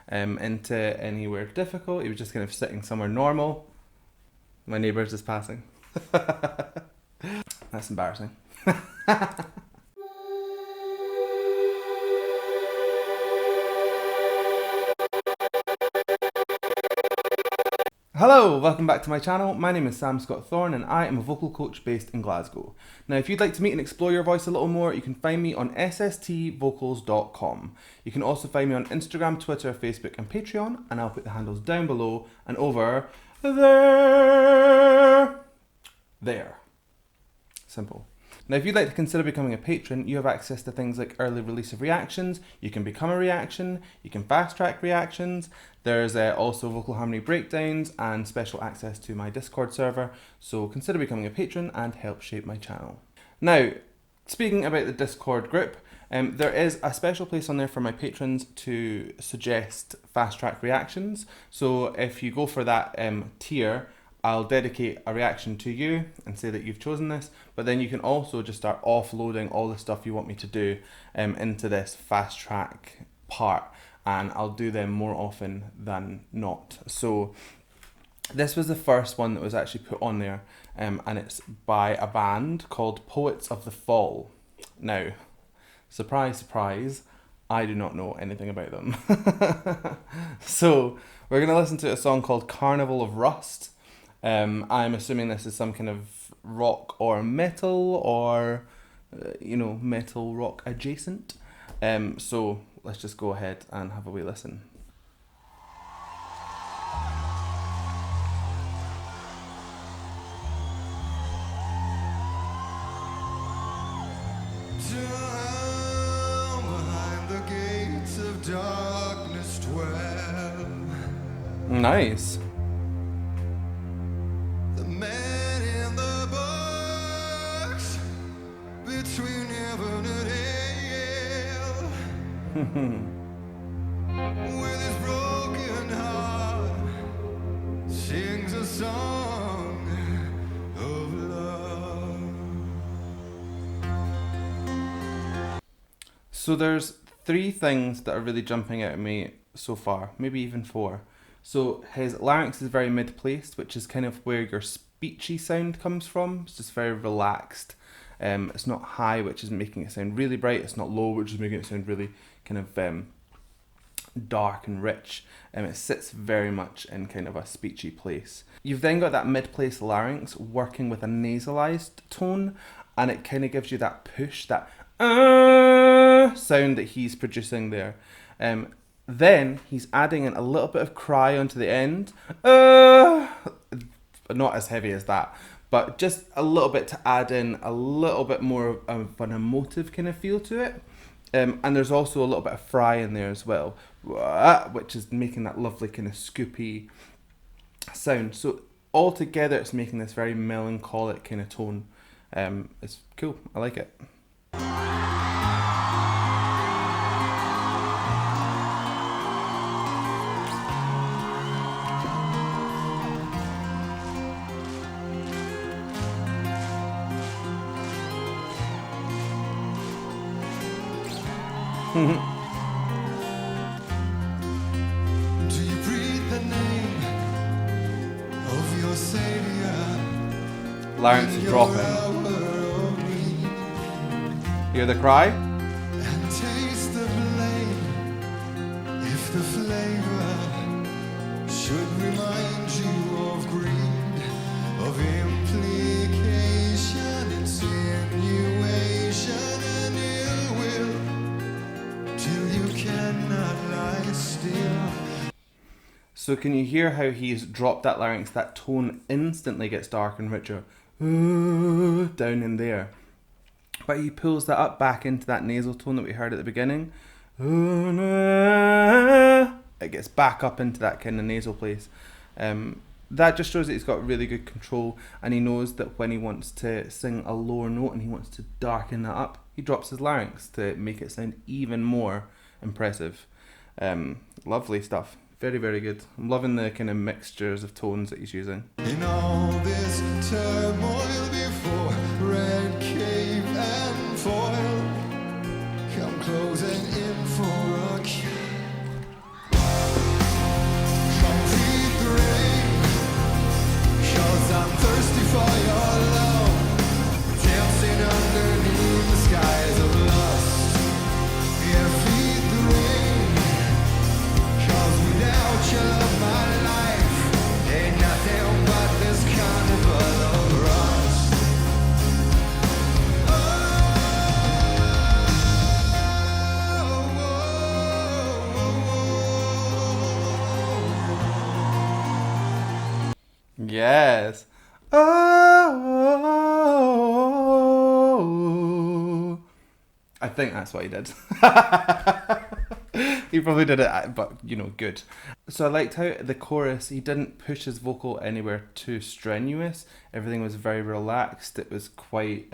into anywhere difficult. He was just kind of sitting somewhere normal. My neighbour's just passing. That's embarrassing. Hello, welcome back to my channel. My name is Sam Scott-Thorne and I am a vocal coach based in Glasgow. Now if you'd like to meet and explore your voice a little more, you can find me on sstVocals.com. You can also find me on Instagram, Twitter, Facebook and Patreon, and I'll put the handles down below and over there. There. Simple. Now, if you'd like to consider becoming a patron, you have access to things like early release of reactions, you can become a reaction, you can fast track reactions, there's also vocal harmony breakdowns and special access to my Discord server, so consider becoming a patron and help shape my channel. Now, speaking about the Discord group, there is a special place on there for my patrons to suggest fast track reactions, so if you go for that tier, I'll dedicate a reaction to you and say that you've chosen this, but then you can also just start offloading all the stuff you want me to do into this fast track part, and I'll do them more often than not. So this was the first one that was actually put on there, and it's by a band called Poets of the Fall. Now, surprise, surprise, I do not know anything about them. So we're going to listen to a song called Carnival of Rust. I'm assuming this is some kind of rock or metal or, metal rock adjacent. So let's just go ahead and have a wee listen. Down behind the gates of darkness dwell. Nice. Man in the box between heaven and hell, with his broken heart, sings a song of love. So there's 3 things that are really jumping out at me so far, maybe even 4. So his larynx is very mid-placed, which is kind of where your speechy sound comes from. It's just very relaxed. It's not high, which is making it sound really bright. It's not low, which is making it sound really kind of dark and rich. It sits very much in kind of a speechy place. You've then got that mid-placed larynx working with a nasalized tone, and it kind of gives you that push, that sound that he's producing there. Then he's adding in a little bit of cry onto the end. Not as heavy as that, but just a little bit to add in a little bit more of an emotive kind of feel to it. And there's also a little bit of fry in there as well, which is making that lovely kind of scoopy sound. So all together it's making this very melancholic kind of tone. It's cool, I like it. Do you breathe the name of your Savior? Larynx is dropping. Hear the cry? And taste the blame if the flavor should remind you of greed, of implication, insinuation, and ill will, till you cannot lie still. So can you hear how he's dropped that larynx? That tone instantly gets darker and richer. Down in there. But he pulls that up back into that nasal tone that we heard at the beginning. It gets back up into that kind of nasal place. That just shows that he's got really good control, and he knows that when he wants to sing a lower note and he wants to darken that up, he drops his larynx to make it sound even more impressive. Lovely stuff. Very, very good. I'm loving the kind of mixtures of tones that he's using. In all this turmoil before red cave and foil come closing in for a kill. Yes. Oh, I think that's what he did. He probably did it, but good. So I liked how the chorus, he didn't push his vocal anywhere too strenuous. Everything was very relaxed. It was quite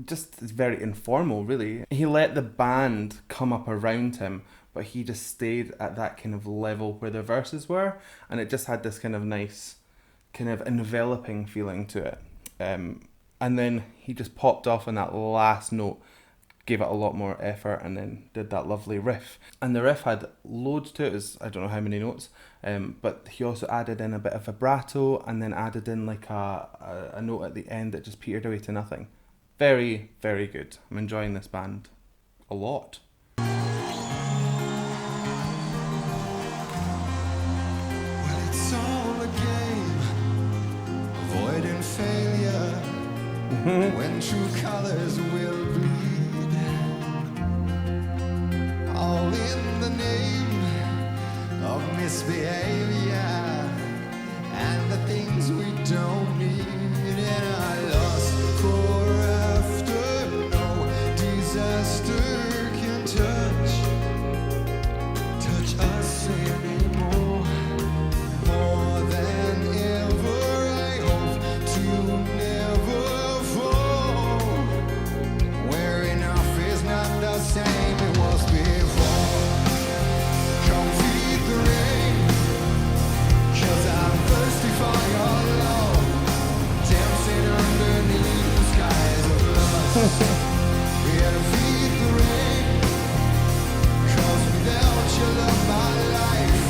just very informal, really. He let the band come up around him, but he just stayed at that kind of level where the verses were, and it just had this kind of nice, kind of enveloping feeling to it. And then he just popped off on that last note, gave it a lot more effort, and then did that lovely riff. And the riff had loads to it. It was, I don't know how many notes, but he also added in a bit of vibrato, and then added in like a note at the end that just petered away to nothing. Very, very good. I'm enjoying this band a lot. Well, it's all a game, avoiding failure when true colors will bleed. All in the name of misbehavior and the things we don't need. And I lost for after no disaster can touch us anymore. More than ever, I hope to never fall, where enough is not the same it was before. Come feed the rain, 'cause I'm thirsty for your love, dancing underneath the skies of lust. Yeah, feed the rain, 'cause without your love my life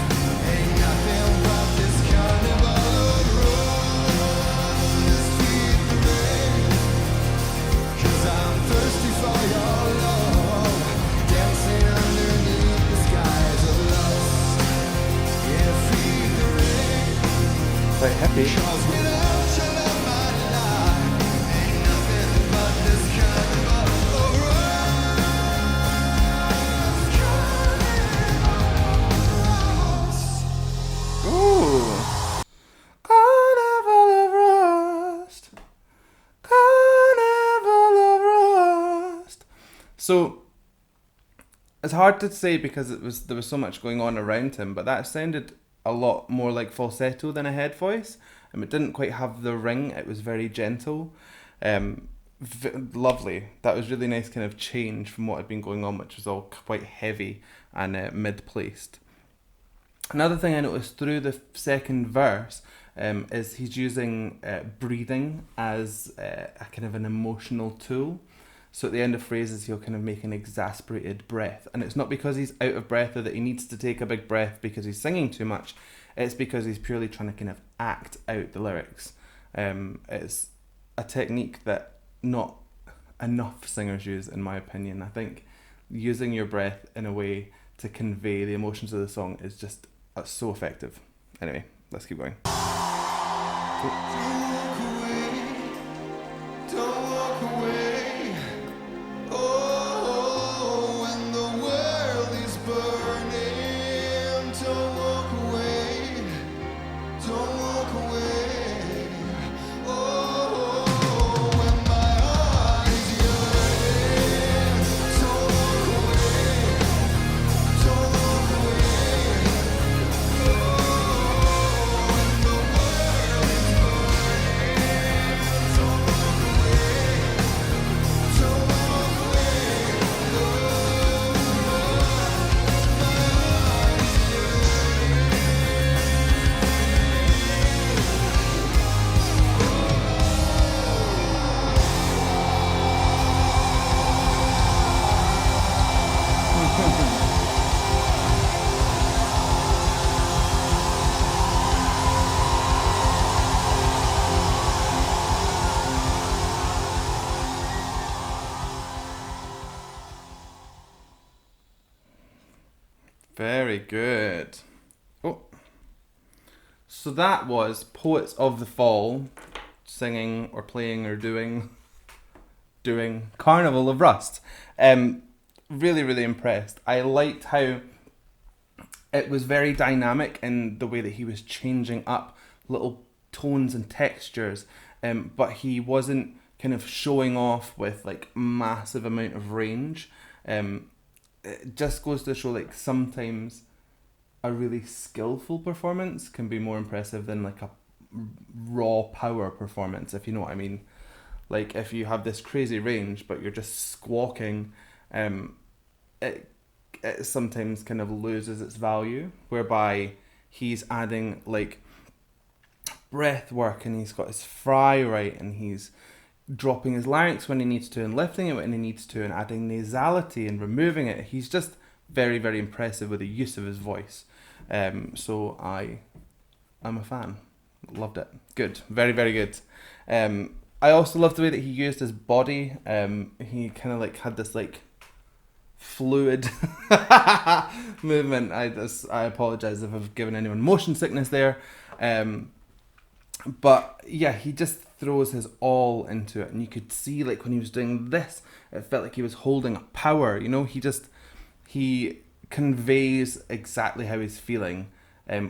ain't nothing but this carnival of rust. Feed the rain, 'cause I'm thirsty for your love, dancing underneath the skies of lust. Yeah, feed the rain, Quite happy. 'cause without your love my life ain't nothing but this carnival of rust. Carnival of rust. Ooh. Carnival of Rust. Carnival of Rust. So it's hard to say because there was so much going on around him, but that sounded a lot more like falsetto than a head voice. It didn't quite have the ring. It was very gentle. Lovely. That was really nice kind of change from what had been going on, which was all quite heavy and mid-placed. Another thing I noticed through the second verse is he's using breathing as a kind of an emotional tool. So at the end of phrases, he'll kind of make an exasperated breath. And it's not because he's out of breath or that he needs to take a big breath because he's singing too much. It's because he's purely trying to kind of act out the lyrics. It's a technique that not enough singers use, in my opinion. I think using your breath in a way to convey the emotions of the song is just so effective. Anyway, let's keep going. Don't walk away. Oh, when the world is burning, don't walk away. Don't walk away. Oh, when my heart is yearning, don't walk away. Don't walk away. Oh, when the world is burning, don't walk away. Don't walk away. Very good. Oh. So that was Poets of the Fall singing or playing or doing Carnival of Rust. Really, really impressed. I liked how it was very dynamic in the way that he was changing up little tones and textures, but he wasn't kind of showing off with like massive amount of range. It just goes to show like sometimes a really skillful performance can be more impressive than like a raw power performance, if you know what I mean. Like if you have this crazy range but you're just squawking, it sometimes kind of loses its value, whereby he's adding like breath work and he's got his fry right and he's dropping his larynx when he needs to and lifting it when he needs to and adding nasality and removing it. He's just very, very impressive with the use of his voice. So I'm a fan. Loved it. Good. Very, very good. I also loved the way that he used his body. He kind of like had this like fluid movement. I apologize if I've given anyone motion sickness there. But yeah, he just throws his all into it, and you could see like when he was doing this, it felt like he was holding a power. You know, he conveys exactly how he's feeling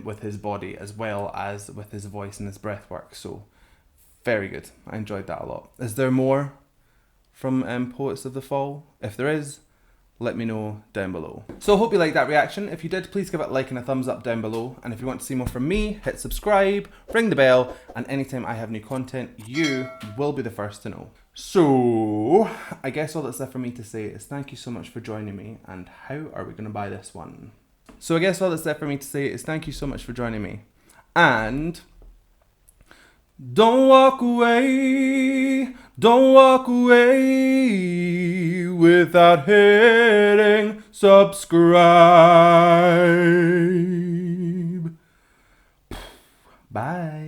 with his body as well as with his voice and his breath work. So very good. I enjoyed that a lot. Is there more from Poets of the Fall? If there is, let me know down below. So I hope you liked that reaction. If you did, please give it a like and a thumbs up down below. And if you want to see more from me, hit subscribe, ring the bell, and anytime I have new content, you will be the first to know. So I guess all that's left for me to say is thank you so much for joining me, and how are we going to buy this one? So I guess all that's left for me to say is thank you so much for joining me, and don't walk away without hitting subscribe. Bye.